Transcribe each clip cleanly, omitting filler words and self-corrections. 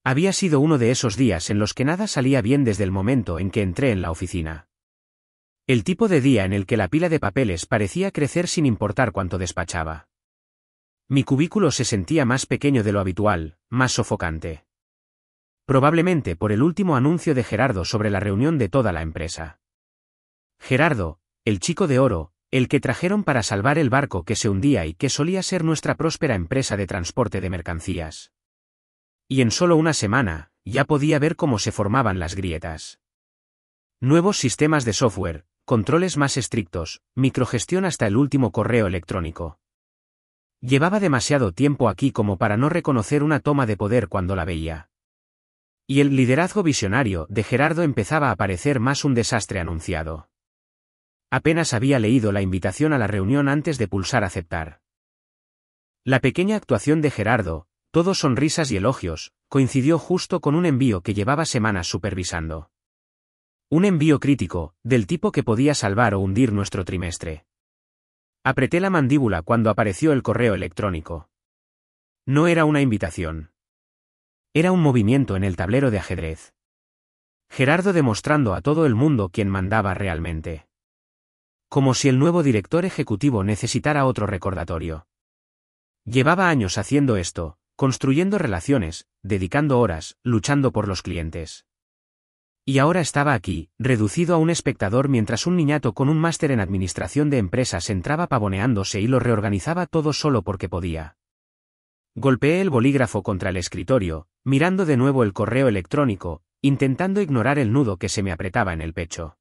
Había sido uno de esos días en los que nada salía bien desde el momento en que entré en la oficina. El tipo de día en el que la pila de papeles parecía crecer sin importar cuánto despachaba. Mi cubículo se sentía más pequeño de lo habitual, más sofocante. Probablemente por el último anuncio de Gerardo sobre la reunión de toda la empresa. Gerardo, el chico de oro, el que trajeron para salvar el barco que se hundía y que solía ser nuestra próspera empresa de transporte de mercancías. Y en solo una semana, ya podía ver cómo se formaban las grietas. Nuevos sistemas de software, controles más estrictos, microgestión hasta el último correo electrónico. Llevaba demasiado tiempo aquí como para no reconocer una toma de poder cuando la veía. Y el liderazgo visionario de Gerardo empezaba a parecer más un desastre anunciado. Apenas había leído la invitación a la reunión antes de pulsar aceptar. La pequeña actuación de Gerardo, todo sonrisas y elogios, coincidió justo con un envío que llevaba semanas supervisando. Un envío crítico, del tipo que podía salvar o hundir nuestro trimestre. Apreté la mandíbula cuando apareció el correo electrónico. No era una invitación. Era un movimiento en el tablero de ajedrez. Gerardo demostrando a todo el mundo quién mandaba realmente. Como si el nuevo director ejecutivo necesitara otro recordatorio. Llevaba años haciendo esto, construyendo relaciones, dedicando horas, luchando por los clientes. Y ahora estaba aquí, reducido a un espectador mientras un niñato con un máster en administración de empresas entraba pavoneándose y lo reorganizaba todo solo porque podía. Golpeé el bolígrafo contra el escritorio, mirando de nuevo el correo electrónico, intentando ignorar el nudo que se me apretaba en el pecho.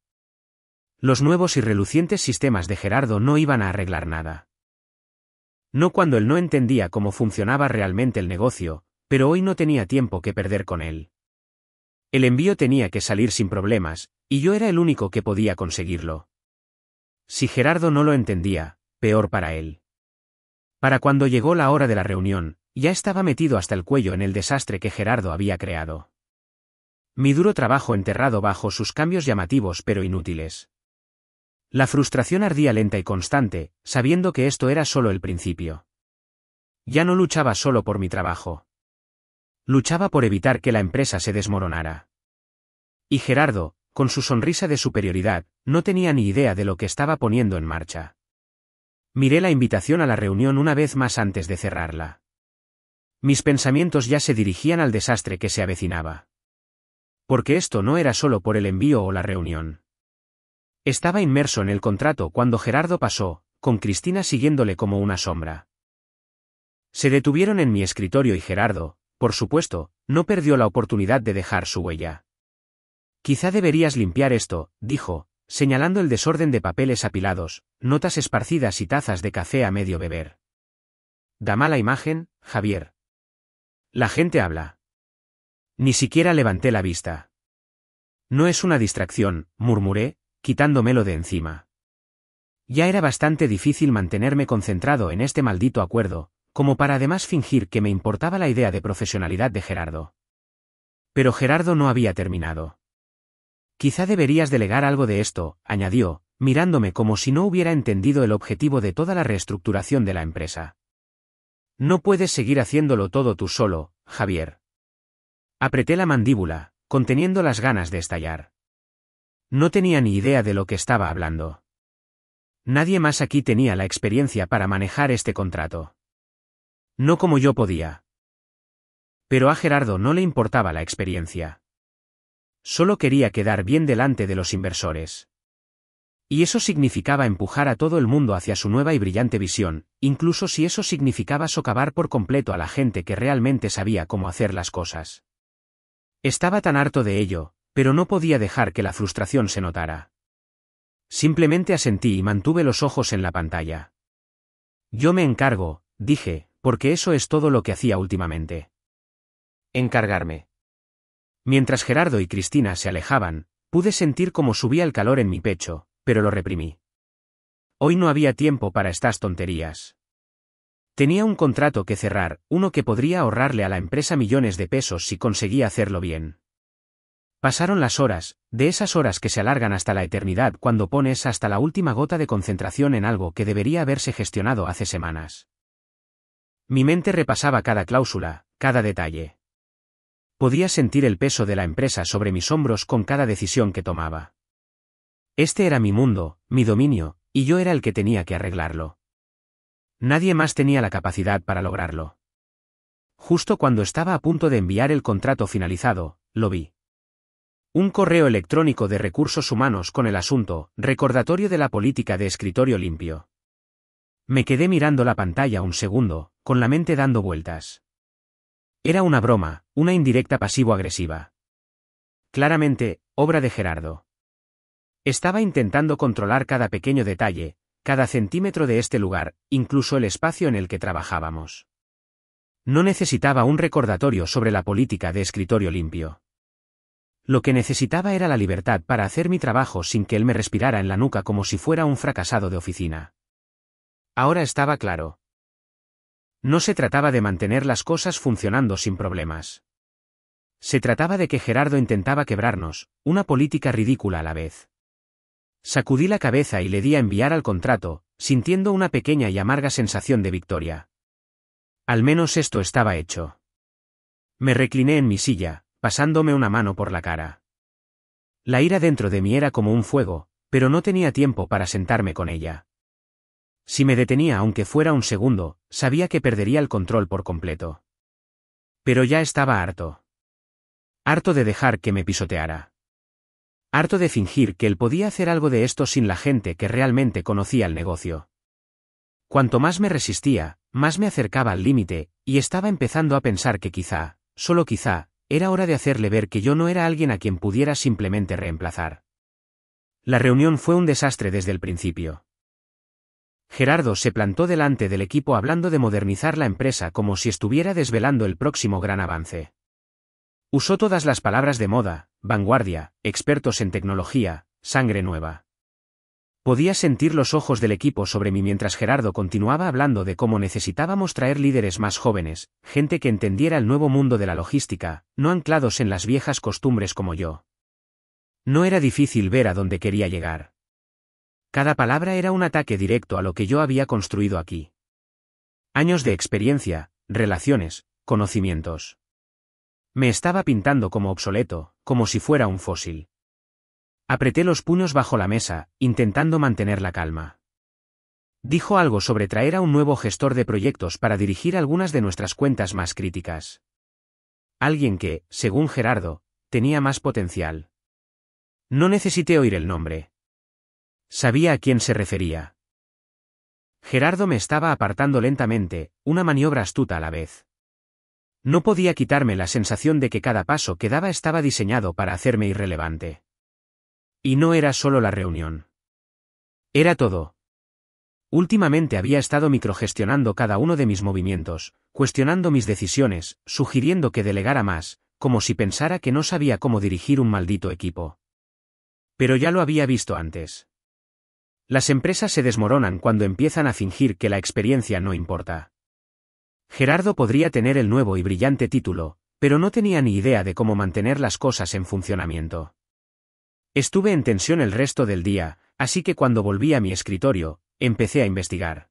Los nuevos y relucientes sistemas de Gerardo no iban a arreglar nada. No cuando él no entendía cómo funcionaba realmente el negocio, pero hoy no tenía tiempo que perder con él. El envío tenía que salir sin problemas, y yo era el único que podía conseguirlo. Si Gerardo no lo entendía, peor para él. Para cuando llegó la hora de la reunión, ya estaba metido hasta el cuello en el desastre que Gerardo había creado. Mi duro trabajo enterrado bajo sus cambios llamativos pero inútiles. La frustración ardía lenta y constante, sabiendo que esto era solo el principio. Ya no luchaba solo por mi trabajo. Luchaba por evitar que la empresa se desmoronara. Y Gerardo, con su sonrisa de superioridad, no tenía ni idea de lo que estaba poniendo en marcha. Miré la invitación a la reunión una vez más antes de cerrarla. Mis pensamientos ya se dirigían al desastre que se avecinaba. Porque esto no era solo por el envío o la reunión. Estaba inmerso en el contrato cuando Gerardo pasó, con Cristina siguiéndole como una sombra. Se detuvieron en mi escritorio y Gerardo, por supuesto, no perdió la oportunidad de dejar su huella. Quizá deberías limpiar esto, dijo, señalando el desorden de papeles apilados, notas esparcidas y tazas de café a medio beber. Da mala imagen, Javier. La gente habla. Ni siquiera levanté la vista. No es una distracción, murmuré, quitándomelo de encima. Ya era bastante difícil mantenerme concentrado en este maldito acuerdo, como para además fingir que me importaba la idea de profesionalidad de Gerardo. Pero Gerardo no había terminado. Quizá deberías delegar algo de esto, añadió, mirándome como si no hubiera entendido el objetivo de toda la reestructuración de la empresa. No puedes seguir haciéndolo todo tú solo, Javier. Apreté la mandíbula, conteniendo las ganas de estallar. No tenía ni idea de lo que estaba hablando. Nadie más aquí tenía la experiencia para manejar este contrato. No como yo podía. Pero a Gerardo no le importaba la experiencia. Solo quería quedar bien delante de los inversores. Y eso significaba empujar a todo el mundo hacia su nueva y brillante visión, incluso si eso significaba socavar por completo a la gente que realmente sabía cómo hacer las cosas. Estaba tan harto de ello, pero no podía dejar que la frustración se notara. Simplemente asentí y mantuve los ojos en la pantalla. Yo me encargo, dije, porque eso es todo lo que hacía últimamente. Encargarme. Mientras Gerardo y Cristina se alejaban, pude sentir cómo subía el calor en mi pecho, pero lo reprimí. Hoy no había tiempo para estas tonterías. Tenía un contrato que cerrar, uno que podría ahorrarle a la empresa millones de pesos si conseguía hacerlo bien. Pasaron las horas, de esas horas que se alargan hasta la eternidad cuando pones hasta la última gota de concentración en algo que debería haberse gestionado hace semanas. Mi mente repasaba cada cláusula, cada detalle. Podía sentir el peso de la empresa sobre mis hombros con cada decisión que tomaba. Este era mi mundo, mi dominio, y yo era el que tenía que arreglarlo. Nadie más tenía la capacidad para lograrlo. Justo cuando estaba a punto de enviar el contrato finalizado, lo vi. Un correo electrónico de recursos humanos con el asunto, recordatorio de la política de escritorio limpio. Me quedé mirando la pantalla un segundo, con la mente dando vueltas. Era una broma, una indirecta pasivo-agresiva. Claramente, obra de Gerardo. Estaba intentando controlar cada pequeño detalle, cada centímetro de este lugar, incluso el espacio en el que trabajábamos. No necesitaba un recordatorio sobre la política de escritorio limpio. Lo que necesitaba era la libertad para hacer mi trabajo sin que él me respirara en la nuca como si fuera un fracasado de oficina. Ahora estaba claro. No se trataba de mantener las cosas funcionando sin problemas. Se trataba de que Gerardo intentaba quebrarnos, una política ridícula a la vez. Sacudí la cabeza y le di a enviar al contrato, sintiendo una pequeña y amarga sensación de victoria. Al menos esto estaba hecho. Me recliné en mi silla, pasándome una mano por la cara. La ira dentro de mí era como un fuego, pero no tenía tiempo para sentarme con ella. Si me detenía aunque fuera un segundo, sabía que perdería el control por completo. Pero ya estaba harto. Harto de dejar que me pisoteara. Harto de fingir que él podía hacer algo de esto sin la gente que realmente conocía el negocio. Cuanto más me resistía, más me acercaba al límite, y estaba empezando a pensar que quizá, solo quizá, era hora de hacerle ver que yo no era alguien a quien pudiera simplemente reemplazar. La reunión fue un desastre desde el principio. Gerardo se plantó delante del equipo hablando de modernizar la empresa como si estuviera desvelando el próximo gran avance. Usó todas las palabras de moda, vanguardia, expertos en tecnología, sangre nueva. Podía sentir los ojos del equipo sobre mí mientras Gerardo continuaba hablando de cómo necesitábamos traer líderes más jóvenes, gente que entendiera el nuevo mundo de la logística, no anclados en las viejas costumbres como yo. No era difícil ver a dónde quería llegar. Cada palabra era un ataque directo a lo que yo había construido aquí. Años de experiencia, relaciones, conocimientos. Me estaba pintando como obsoleto, como si fuera un fósil. Apreté los puños bajo la mesa, intentando mantener la calma. Dijo algo sobre traer a un nuevo gestor de proyectos para dirigir algunas de nuestras cuentas más críticas. Alguien que, según Gerardo, tenía más potencial. No necesité oír el nombre. Sabía a quién se refería. Gerardo me estaba apartando lentamente, una maniobra astuta a la vez. No podía quitarme la sensación de que cada paso que daba estaba diseñado para hacerme irrelevante. Y no era solo la reunión. Era todo. Últimamente había estado microgestionando cada uno de mis movimientos, cuestionando mis decisiones, sugiriendo que delegara más, como si pensara que no sabía cómo dirigir un maldito equipo. Pero ya lo había visto antes. Las empresas se desmoronan cuando empiezan a fingir que la experiencia no importa. Gerardo podría tener el nuevo y brillante título, pero no tenía ni idea de cómo mantener las cosas en funcionamiento. Estuve en tensión el resto del día, así que cuando volví a mi escritorio, empecé a investigar.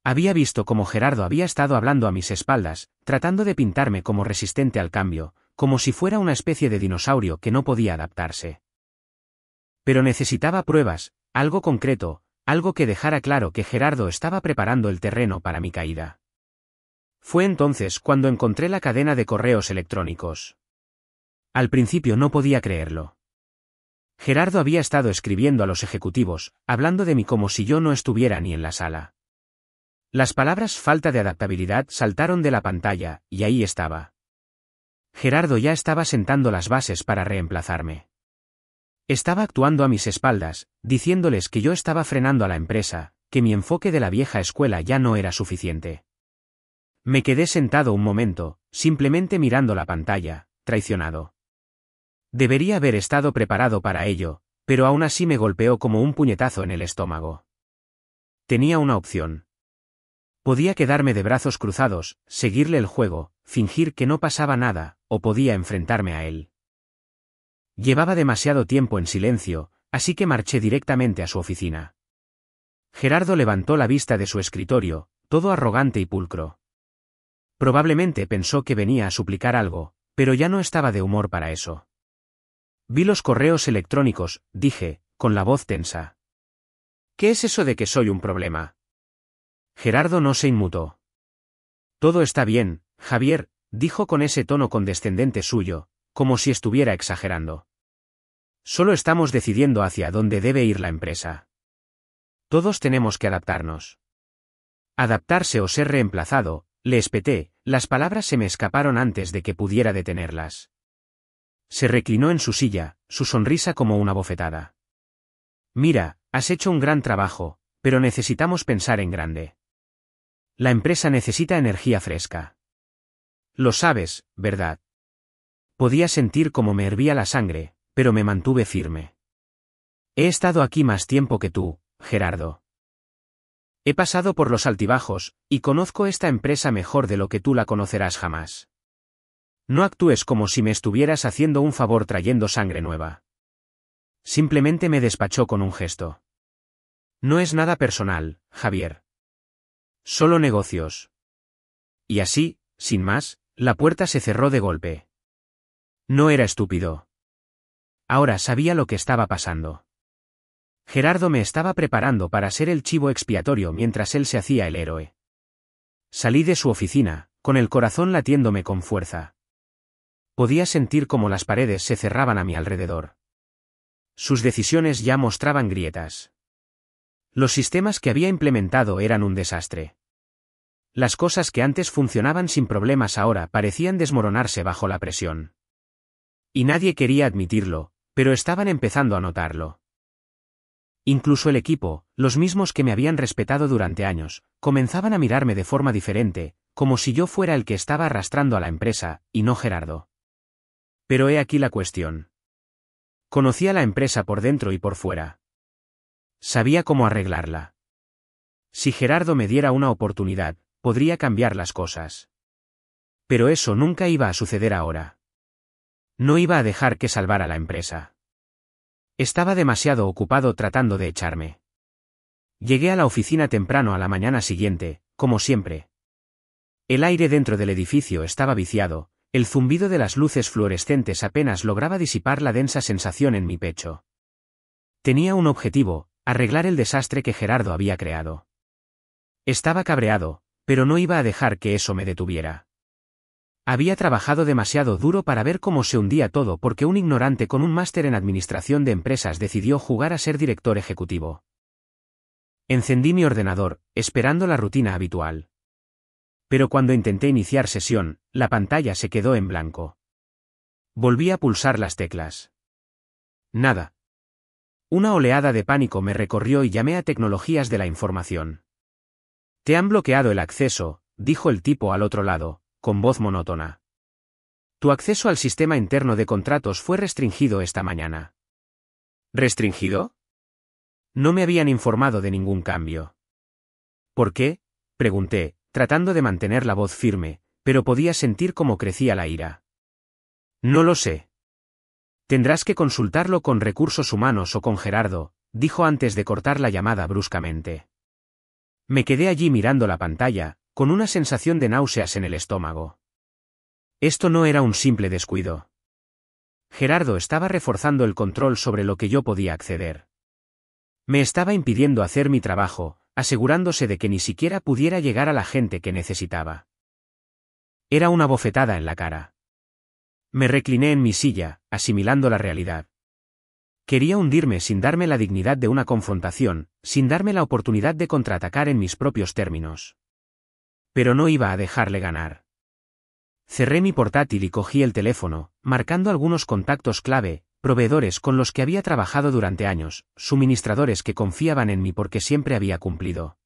Había visto cómo Gerardo había estado hablando a mis espaldas, tratando de pintarme como resistente al cambio, como si fuera una especie de dinosaurio que no podía adaptarse. Pero necesitaba pruebas, algo concreto, algo que dejara claro que Gerardo estaba preparando el terreno para mi caída. Fue entonces cuando encontré la cadena de correos electrónicos. Al principio no podía creerlo. Gerardo había estado escribiendo a los ejecutivos, hablando de mí como si yo no estuviera ni en la sala. Las palabras falta de adaptabilidad saltaron de la pantalla, y ahí estaba. Gerardo ya estaba sentando las bases para reemplazarme. Estaba actuando a mis espaldas, diciéndoles que yo estaba frenando a la empresa, que mi enfoque de la vieja escuela ya no era suficiente. Me quedé sentado un momento, simplemente mirando la pantalla, traicionado. Debería haber estado preparado para ello, pero aún así me golpeó como un puñetazo en el estómago. Tenía una opción. Podía quedarme de brazos cruzados, seguirle el juego, fingir que no pasaba nada, o podía enfrentarme a él. Llevaba demasiado tiempo en silencio, así que marché directamente a su oficina. Gerardo levantó la vista de su escritorio, todo arrogante y pulcro. Probablemente pensó que venía a suplicar algo, Pero ya no estaba de humor para eso. Vi los correos electrónicos, dije, con la voz tensa. ¿Qué es eso de que soy un problema? Gerardo no se inmutó. Todo está bien, Javier, dijo con ese tono condescendente suyo, como si estuviera exagerando. Solo estamos decidiendo hacia dónde debe ir la empresa. Todos tenemos que adaptarnos. Adaptarse o ser reemplazado, le espeté, las palabras se me escaparon antes de que pudiera detenerlas. Se reclinó en su silla, su sonrisa como una bofetada. Mira, has hecho un gran trabajo, pero necesitamos pensar en grande. La empresa necesita energía fresca. Lo sabes, ¿verdad? Podía sentir cómo me hervía la sangre, pero me mantuve firme. He estado aquí más tiempo que tú, Gerardo. He pasado por los altibajos, y conozco esta empresa mejor de lo que tú la conocerás jamás. No actúes como si me estuvieras haciendo un favor trayendo sangre nueva. Simplemente me despachó con un gesto. No es nada personal, Javier. Solo negocios. Y así, sin más, la puerta se cerró de golpe. No era estúpido. Ahora sabía lo que estaba pasando. Gerardo me estaba preparando para ser el chivo expiatorio mientras él se hacía el héroe. Salí de su oficina, con el corazón latiéndome con fuerza. Podía sentir cómo las paredes se cerraban a mi alrededor. Sus decisiones ya mostraban grietas. Los sistemas que había implementado eran un desastre. Las cosas que antes funcionaban sin problemas ahora parecían desmoronarse bajo la presión. Y nadie quería admitirlo, pero estaban empezando a notarlo. Incluso el equipo, los mismos que me habían respetado durante años, comenzaban a mirarme de forma diferente, como si yo fuera el que estaba arrastrando a la empresa, y no Gerardo. Pero he aquí la cuestión. Conocía la empresa por dentro y por fuera. Sabía cómo arreglarla. Si Gerardo me diera una oportunidad, podría cambiar las cosas. Pero eso nunca iba a suceder ahora. No iba a dejar que salvara la empresa. Estaba demasiado ocupado tratando de echarme. Llegué a la oficina temprano a la mañana siguiente, como siempre. El aire dentro del edificio estaba viciado, el zumbido de las luces fluorescentes apenas lograba disipar la densa sensación en mi pecho. Tenía un objetivo, arreglar el desastre que Gerardo había creado. Estaba cabreado, pero no iba a dejar que eso me detuviera. Había trabajado demasiado duro para ver cómo se hundía todo porque un ignorante con un máster en administración de empresas decidió jugar a ser director ejecutivo. Encendí mi ordenador, esperando la rutina habitual. Pero cuando intenté iniciar sesión, la pantalla se quedó en blanco. Volví a pulsar las teclas. Nada. Una oleada de pánico me recorrió y llamé a Tecnologías de la Información. Te han bloqueado el acceso, dijo el tipo al otro lado, con voz monótona. Tu acceso al sistema interno de contratos fue restringido esta mañana. ¿Restringido? No me habían informado de ningún cambio. ¿Por qué?, pregunté, tratando de mantener la voz firme, pero podía sentir cómo crecía la ira. No lo sé. Tendrás que consultarlo con recursos humanos o con Gerardo, dijo antes de cortar la llamada bruscamente. Me quedé allí mirando la pantalla, con una sensación de náuseas en el estómago. Esto no era un simple descuido. Gerardo estaba reforzando el control sobre lo que yo podía acceder. Me estaba impidiendo hacer mi trabajo, asegurándose de que ni siquiera pudiera llegar a la gente que necesitaba. Era una bofetada en la cara. Me recliné en mi silla, asimilando la realidad. Quería hundirme sin darme la dignidad de una confrontación, sin darme la oportunidad de contraatacar en mis propios términos. Pero no iba a dejarle ganar. Cerré mi portátil y cogí el teléfono, marcando algunos contactos clave, proveedores con los que había trabajado durante años, suministradores que confiaban en mí porque siempre había cumplido.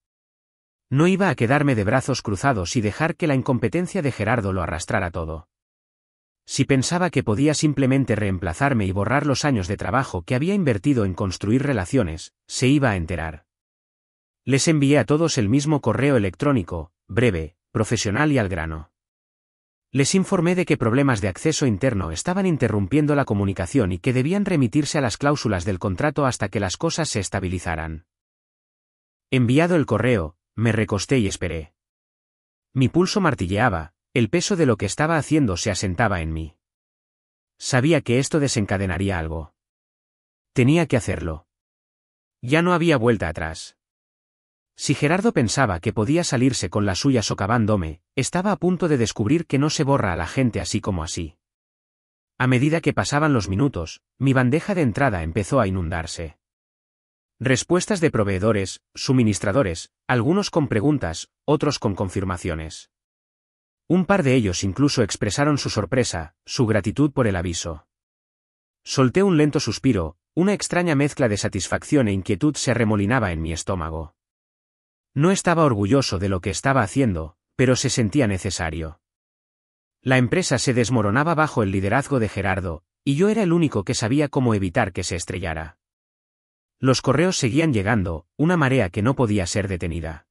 No iba a quedarme de brazos cruzados y dejar que la incompetencia de Gerardo lo arrastrara todo. Si pensaba que podía simplemente reemplazarme y borrar los años de trabajo que había invertido en construir relaciones, se iba a enterar. Les envié a todos el mismo correo electrónico, breve, profesional y al grano. Les informé de que problemas de acceso interno estaban interrumpiendo la comunicación y que debían remitirse a las cláusulas del contrato hasta que las cosas se estabilizaran. Enviado el correo, me recosté y esperé. Mi pulso martilleaba, el peso de lo que estaba haciendo se asentaba en mí. Sabía que esto desencadenaría algo. Tenía que hacerlo. Ya no había vuelta atrás. Si Gerardo pensaba que podía salirse con la suya socavándome, estaba a punto de descubrir que no se borra a la gente así como así. A medida que pasaban los minutos, mi bandeja de entrada empezó a inundarse. Respuestas de proveedores, suministradores, algunos con preguntas, otros con confirmaciones. Un par de ellos incluso expresaron su sorpresa, su gratitud por el aviso. Solté un lento suspiro, una extraña mezcla de satisfacción e inquietud se arremolinaba en mi estómago. No estaba orgulloso de lo que estaba haciendo, pero se sentía necesario. La empresa se desmoronaba bajo el liderazgo de Gerardo, y yo era el único que sabía cómo evitar que se estrellara. Los correos seguían llegando, una marea que no podía ser detenida.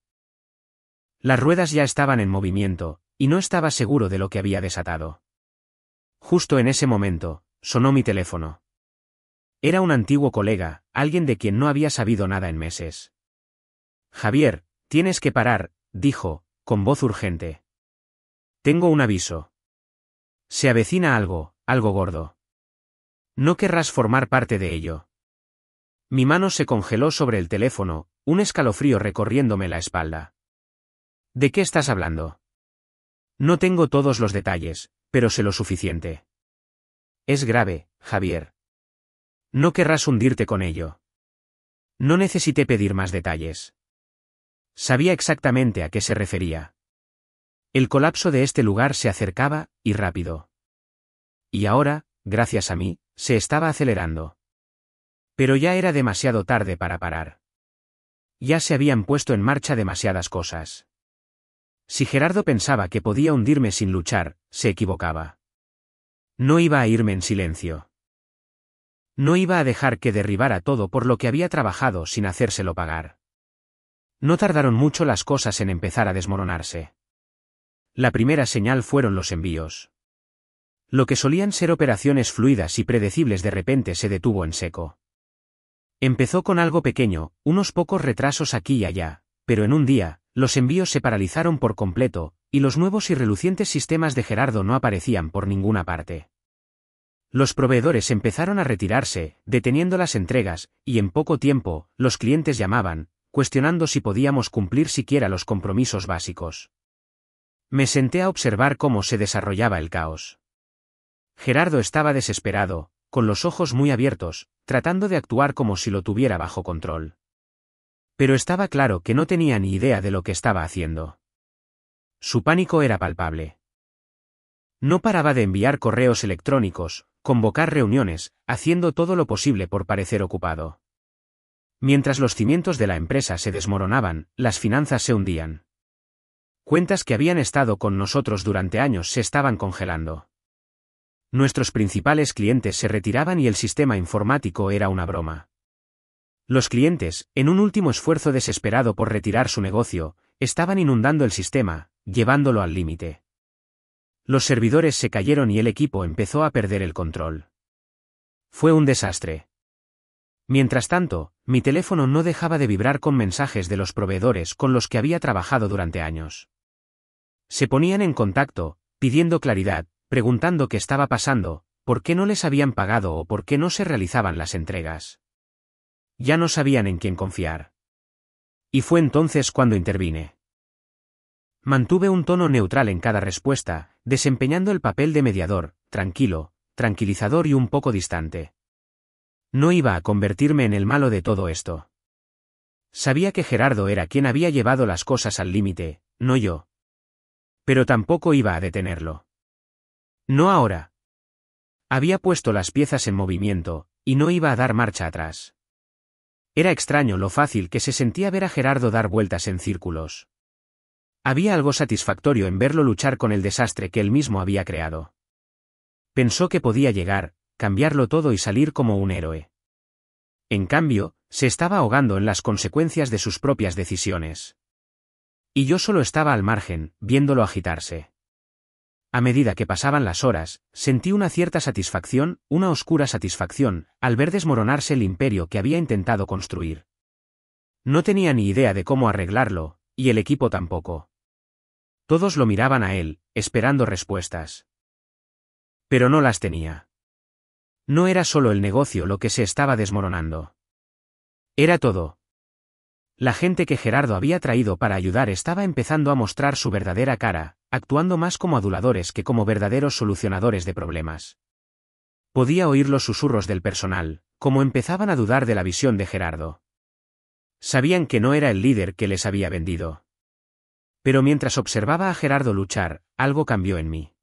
Las ruedas ya estaban en movimiento, y no estaba seguro de lo que había desatado. Justo en ese momento, sonó mi teléfono. Era un antiguo colega, alguien de quien no había sabido nada en meses. Javier, tienes que parar, dijo, con voz urgente. Tengo un aviso. Se avecina algo, algo gordo. No querrás formar parte de ello. Mi mano se congeló sobre el teléfono, un escalofrío recorriéndome la espalda. ¿De qué estás hablando? No tengo todos los detalles, pero sé lo suficiente. Es grave, Javier. No querrás hundirte con ello. No necesité pedir más detalles. Sabía exactamente a qué se refería. El colapso de este lugar se acercaba, y rápido. Y ahora, gracias a mí, se estaba acelerando. Pero ya era demasiado tarde para parar. Ya se habían puesto en marcha demasiadas cosas. Si Gerardo pensaba que podía hundirme sin luchar, se equivocaba. No iba a irme en silencio. No iba a dejar que derribara todo por lo que había trabajado sin hacérselo pagar. No tardaron mucho las cosas en empezar a desmoronarse. La primera señal fueron los envíos. Lo que solían ser operaciones fluidas y predecibles de repente se detuvo en seco. Empezó con algo pequeño, unos pocos retrasos aquí y allá, pero en un día, los envíos se paralizaron por completo, y los nuevos y relucientes sistemas de Gerardo no aparecían por ninguna parte. Los proveedores empezaron a retirarse, deteniendo las entregas, y en poco tiempo, los clientes llamaban, cuestionando si podíamos cumplir siquiera los compromisos básicos. Me senté a observar cómo se desarrollaba el caos. Gerardo estaba desesperado, con los ojos muy abiertos, tratando de actuar como si lo tuviera bajo control. Pero estaba claro que no tenía ni idea de lo que estaba haciendo. Su pánico era palpable. No paraba de enviar correos electrónicos, convocar reuniones, haciendo todo lo posible por parecer ocupado. Mientras los cimientos de la empresa se desmoronaban, las finanzas se hundían. Cuentas que habían estado con nosotros durante años se estaban congelando. Nuestros principales clientes se retiraban y el sistema informático era una broma. Los clientes, en un último esfuerzo desesperado por retirar su negocio, estaban inundando el sistema, llevándolo al límite. Los servidores se cayeron y el equipo empezó a perder el control. Fue un desastre. Mientras tanto, mi teléfono no dejaba de vibrar con mensajes de los proveedores con los que había trabajado durante años. Se ponían en contacto, pidiendo claridad, preguntando qué estaba pasando, por qué no les habían pagado o por qué no se realizaban las entregas. Ya no sabían en quién confiar. Y fue entonces cuando intervine. Mantuve un tono neutral en cada respuesta, desempeñando el papel de mediador, tranquilo, tranquilizador y un poco distante. No iba a convertirme en el malo de todo esto. Sabía que Gerardo era quien había llevado las cosas al límite, no yo. Pero tampoco iba a detenerlo. No ahora. Había puesto las piezas en movimiento, y no iba a dar marcha atrás. Era extraño lo fácil que se sentía ver a Gerardo dar vueltas en círculos. Había algo satisfactorio en verlo luchar con el desastre que él mismo había creado. Pensó que podía llegar, cambiarlo todo y salir como un héroe. En cambio, se estaba ahogando en las consecuencias de sus propias decisiones. Y yo solo estaba al margen, viéndolo agitarse. A medida que pasaban las horas, sentí una cierta satisfacción, una oscura satisfacción, al ver desmoronarse el imperio que había intentado construir. No tenía ni idea de cómo arreglarlo, y el equipo tampoco. Todos lo miraban a él, esperando respuestas. Pero no las tenía. No era solo el negocio lo que se estaba desmoronando. Era todo. La gente que Gerardo había traído para ayudar estaba empezando a mostrar su verdadera cara, actuando más como aduladores que como verdaderos solucionadores de problemas. Podía oír los susurros del personal, como empezaban a dudar de la visión de Gerardo. Sabían que no era el líder que les había vendido. Pero mientras observaba a Gerardo luchar, algo cambió en mí.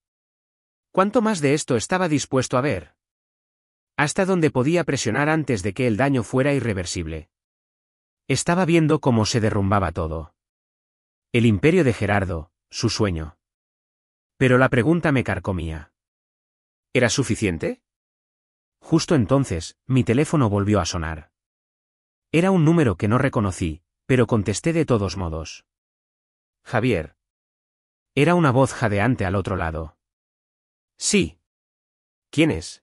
¿Cuánto más de esto estaba dispuesto a ver? Hasta donde podía presionar antes de que el daño fuera irreversible. Estaba viendo cómo se derrumbaba todo. El imperio de Gerardo, su sueño. Pero la pregunta me carcomía. ¿Era suficiente? Justo entonces, mi teléfono volvió a sonar. Era un número que no reconocí, pero contesté de todos modos. Javier. Era una voz jadeante al otro lado. Sí. ¿Quién es?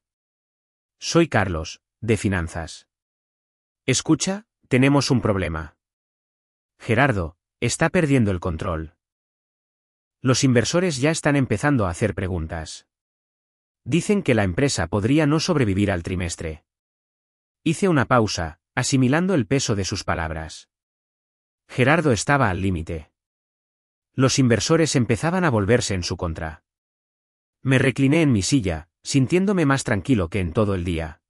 Soy Carlos, de finanzas. Escucha, tenemos un problema. Gerardo, está perdiendo el control. Los inversores ya están empezando a hacer preguntas. Dicen que la empresa podría no sobrevivir al trimestre. Hice una pausa, asimilando el peso de sus palabras. Gerardo estaba al límite. Los inversores empezaban a volverse en su contra. Me recliné en mi silla, sintiéndome más tranquilo que en todo el día.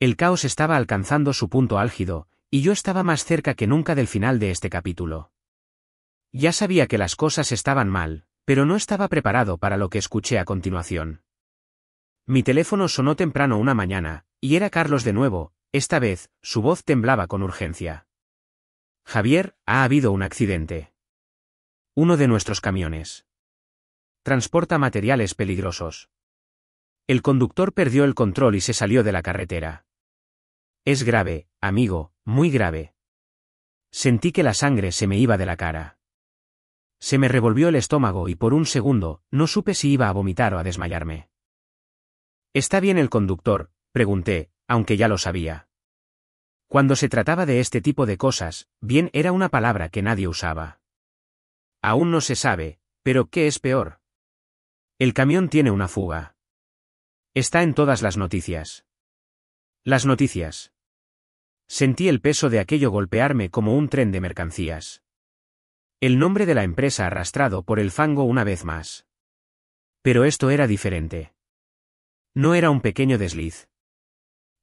El caos estaba alcanzando su punto álgido, y yo estaba más cerca que nunca del final de este capítulo. Ya sabía que las cosas estaban mal, pero no estaba preparado para lo que escuché a continuación. Mi teléfono sonó temprano una mañana, y era Carlos de nuevo. Esta vez, su voz temblaba con urgencia. Javier, ha habido un accidente. Uno de nuestros camiones. Transporta materiales peligrosos. El conductor perdió el control y se salió de la carretera. Es grave, amigo, muy grave. Sentí que la sangre se me iba de la cara. Se me revolvió el estómago y por un segundo, no supe si iba a vomitar o a desmayarme. ¿Está bien el conductor?, pregunté, aunque ya lo sabía. Cuando se trataba de este tipo de cosas, bien era una palabra que nadie usaba. Aún no se sabe, pero ¿qué es peor? El camión tiene una fuga. Está en todas las noticias. Las noticias. Sentí el peso de aquello golpearme como un tren de mercancías. El nombre de la empresa arrastrado por el fango una vez más. Pero esto era diferente. No era un pequeño desliz.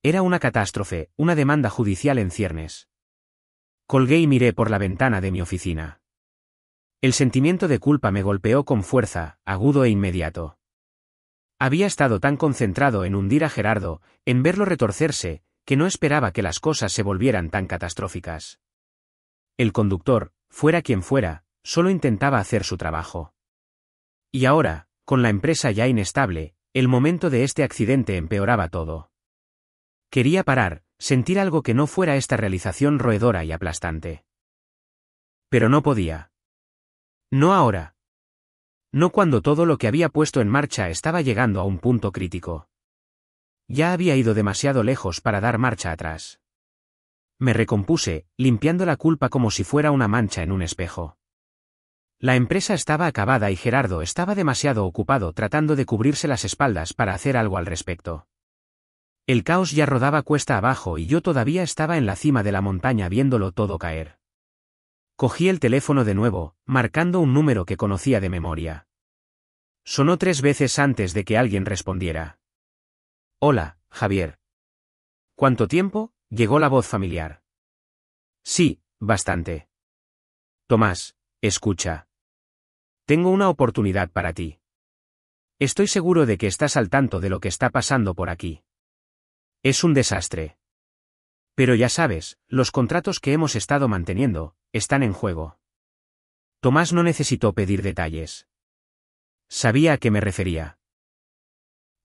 Era una catástrofe, una demanda judicial en ciernes. Colgué y miré por la ventana de mi oficina. El sentimiento de culpa me golpeó con fuerza, agudo e inmediato. Había estado tan concentrado en hundir a Gerardo, en verlo retorcerse, que no esperaba que las cosas se volvieran tan catastróficas. El conductor, fuera quien fuera, solo intentaba hacer su trabajo. Y ahora, con la empresa ya inestable, el momento de este accidente empeoraba todo. Quería parar, sentir algo que no fuera esta realización roedora y aplastante. Pero no podía. No ahora. No cuando todo lo que había puesto en marcha estaba llegando a un punto crítico. Ya había ido demasiado lejos para dar marcha atrás. Me recompuse, limpiando la culpa como si fuera una mancha en un espejo. La empresa estaba acabada y Gerardo estaba demasiado ocupado tratando de cubrirse las espaldas para hacer algo al respecto. El caos ya rodaba cuesta abajo y yo todavía estaba en la cima de la montaña viéndolo todo caer. Cogí el teléfono de nuevo, marcando un número que conocía de memoria. Sonó 3 veces antes de que alguien respondiera. Hola, Javier. ¿Cuánto tiempo? Llegó la voz familiar. Sí, bastante. Tomás, escucha. Tengo una oportunidad para ti. Estoy seguro de que estás al tanto de lo que está pasando por aquí. Es un desastre. Pero ya sabes, los contratos que hemos estado manteniendo, están en juego. Tomás no necesitó pedir detalles. Sabía a qué me refería.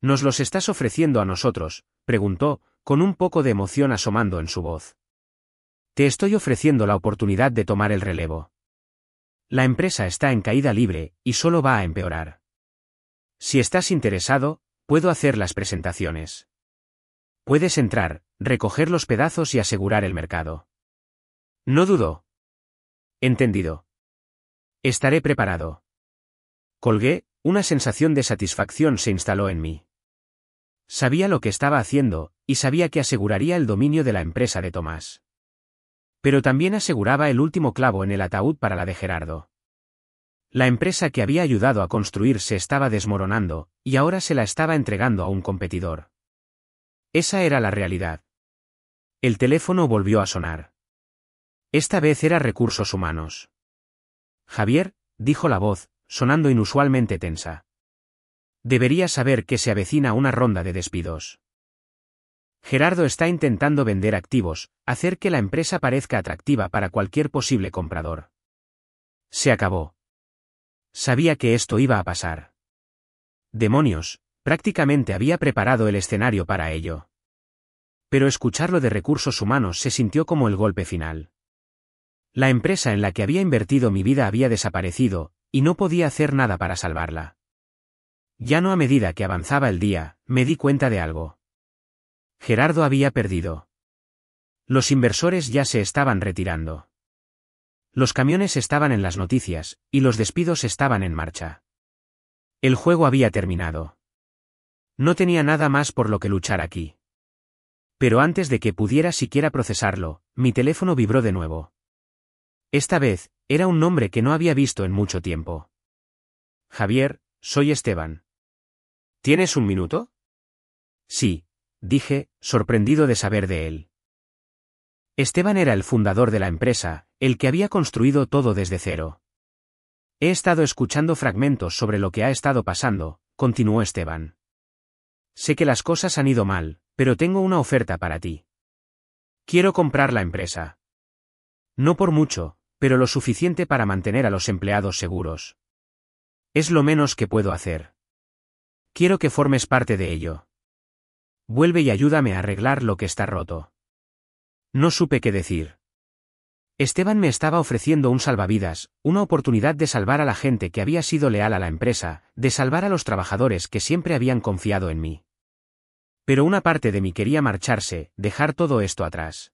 ¿Nos los estás ofreciendo a nosotros?, preguntó, con un poco de emoción asomando en su voz. Te estoy ofreciendo la oportunidad de tomar el relevo. La empresa está en caída libre, y solo va a empeorar. Si estás interesado, puedo hacer las presentaciones. Puedes entrar, recoger los pedazos y asegurar el mercado. No dudo. Entendido. Estaré preparado. Colgué, una sensación de satisfacción se instaló en mí. Sabía lo que estaba haciendo, y sabía que aseguraría el dominio de la empresa de Tomás. Pero también aseguraba el último clavo en el ataúd para la de Gerardo. La empresa que había ayudado a construir se estaba desmoronando, y ahora se la estaba entregando a un competidor. Esa era la realidad. El teléfono volvió a sonar. Esta vez era Recursos Humanos. Javier, dijo la voz, sonando inusualmente tensa. Debería saber que se avecina una ronda de despidos. Gerardo está intentando vender activos, hacer que la empresa parezca atractiva para cualquier posible comprador. Se acabó. Sabía que esto iba a pasar. Demonios, prácticamente había preparado el escenario para ello. Pero escucharlo de Recursos Humanos se sintió como el golpe final. La empresa en la que había invertido mi vida había desaparecido, y no podía hacer nada para salvarla. Ya no a medida que avanzaba el día, me di cuenta de algo. Gerardo había perdido. Los inversores ya se estaban retirando. Los camiones estaban en las noticias, y los despidos estaban en marcha. El juego había terminado. No tenía nada más por lo que luchar aquí. Pero antes de que pudiera siquiera procesarlo, mi teléfono vibró de nuevo. Esta vez, era un nombre que no había visto en mucho tiempo. Javier, soy Esteban. ¿Tienes un minuto? Sí, dije, sorprendido de saber de él. Esteban era el fundador de la empresa, el que había construido todo desde cero. He estado escuchando fragmentos sobre lo que ha estado pasando, continuó Esteban. Sé que las cosas han ido mal, pero tengo una oferta para ti. Quiero comprar la empresa. No por mucho, pero lo suficiente para mantener a los empleados seguros. Es lo menos que puedo hacer. Quiero que formes parte de ello. Vuelve y ayúdame a arreglar lo que está roto. No supe qué decir. Esteban me estaba ofreciendo un salvavidas, una oportunidad de salvar a la gente que había sido leal a la empresa, de salvar a los trabajadores que siempre habían confiado en mí. Pero una parte de mí quería marcharse, dejar todo esto atrás.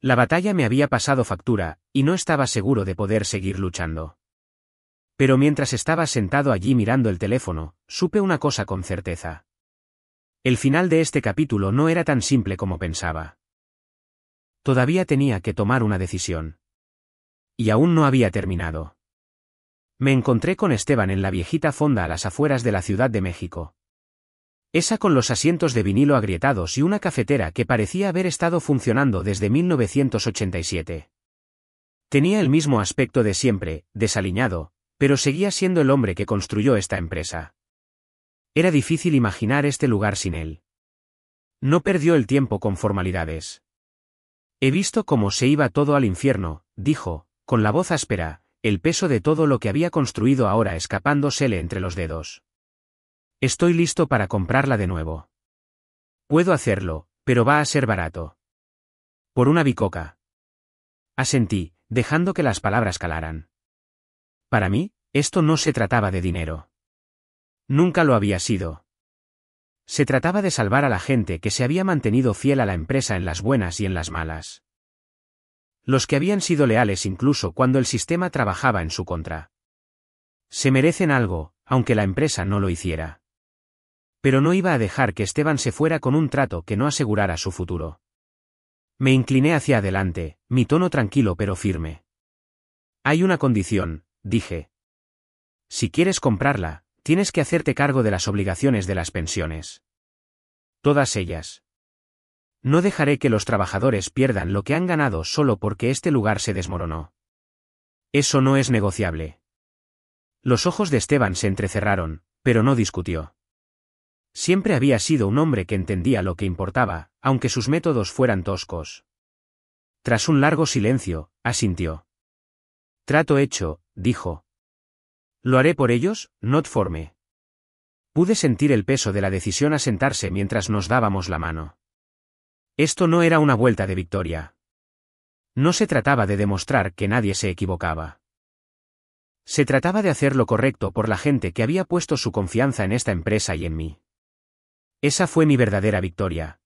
La batalla me había pasado factura, y no estaba seguro de poder seguir luchando. Pero mientras estaba sentado allí mirando el teléfono, supe una cosa con certeza. El final de este capítulo no era tan simple como pensaba. Todavía tenía que tomar una decisión. Y aún no había terminado. Me encontré con Esteban en la viejita fonda a las afueras de la Ciudad de México. Esa con los asientos de vinilo agrietados y una cafetera que parecía haber estado funcionando desde 1987. Tenía el mismo aspecto de siempre, desaliñado, pero seguía siendo el hombre que construyó esta empresa. Era difícil imaginar este lugar sin él. No perdió el tiempo con formalidades. He visto cómo se iba todo al infierno, dijo, con la voz áspera, el peso de todo lo que había construido ahora escapándosele entre los dedos. Estoy listo para comprarla de nuevo. Puedo hacerlo, pero va a ser barato. Por una bicoca. Asentí, dejando que las palabras calaran. Para mí, esto no se trataba de dinero. Nunca lo había sido. Se trataba de salvar a la gente que se había mantenido fiel a la empresa en las buenas y en las malas. Los que habían sido leales incluso cuando el sistema trabajaba en su contra. Se merecen algo, aunque la empresa no lo hiciera. Pero no iba a dejar que Esteban se fuera con un trato que no asegurara su futuro. Me incliné hacia adelante, mi tono tranquilo pero firme. Hay una condición, dije. Si quieres comprarla, tienes que hacerte cargo de las obligaciones de las pensiones. Todas ellas. No dejaré que los trabajadores pierdan lo que han ganado solo porque este lugar se desmoronó. Eso no es negociable. Los ojos de Esteban se entrecerraron, pero no discutió. Siempre había sido un hombre que entendía lo que importaba, aunque sus métodos fueran toscos. Tras un largo silencio, asintió. Trato hecho, dijo. Lo haré por ellos, not for me. Pude sentir el peso de la decisión asentarse mientras nos dábamos la mano. Esto no era una vuelta de victoria. No se trataba de demostrar que nadie se equivocaba. Se trataba de hacer lo correcto por la gente que había puesto su confianza en esta empresa y en mí. Esa fue mi verdadera victoria.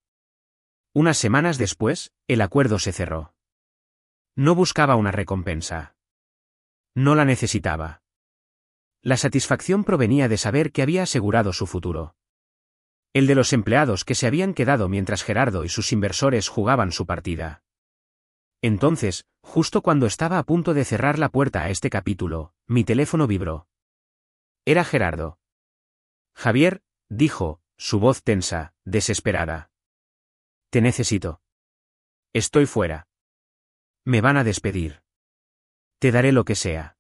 Unas semanas después, el acuerdo se cerró. No buscaba una recompensa. No la necesitaba. La satisfacción provenía de saber que había asegurado su futuro. El de los empleados que se habían quedado mientras Gerardo y sus inversores jugaban su partida. Entonces, justo cuando estaba a punto de cerrar la puerta a este capítulo, mi teléfono vibró. Era Gerardo. Javier, dijo, su voz tensa, desesperada. Te necesito. Estoy fuera. Me van a despedir. Te daré lo que sea.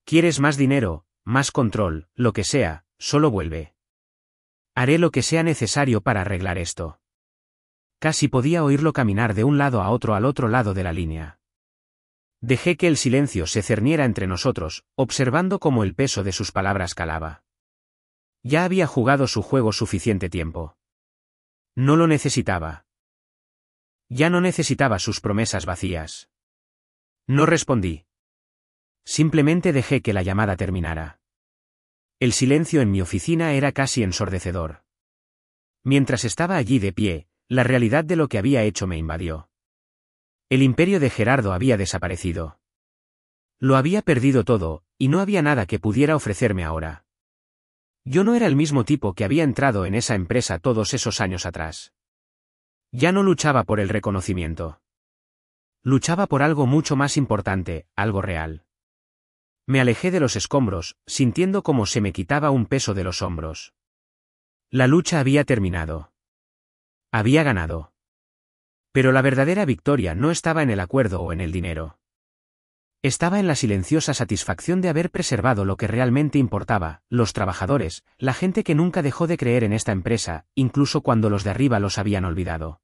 ¿Quieres más dinero, más control, lo que sea? Solo vuelve. Haré lo que sea necesario para arreglar esto. Casi podía oírlo caminar de un lado a otro al otro lado de la línea. Dejé que el silencio se cerniera entre nosotros, observando cómo el peso de sus palabras calaba. Ya había jugado su juego suficiente tiempo. No lo necesitaba. Ya no necesitaba sus promesas vacías. No respondí. Simplemente dejé que la llamada terminara. El silencio en mi oficina era casi ensordecedor. Mientras estaba allí de pie, la realidad de lo que había hecho me invadió. El imperio de Gerardo había desaparecido. Lo había perdido todo, y no había nada que pudiera ofrecerme ahora. Yo no era el mismo tipo que había entrado en esa empresa todos esos años atrás. Ya no luchaba por el reconocimiento. Luchaba por algo mucho más importante, algo real. Me alejé de los escombros, sintiendo cómo se me quitaba un peso de los hombros. La lucha había terminado. Había ganado. Pero la verdadera victoria no estaba en el acuerdo o en el dinero. Estaba en la silenciosa satisfacción de haber preservado lo que realmente importaba, los trabajadores, la gente que nunca dejó de creer en esta empresa, incluso cuando los de arriba los habían olvidado.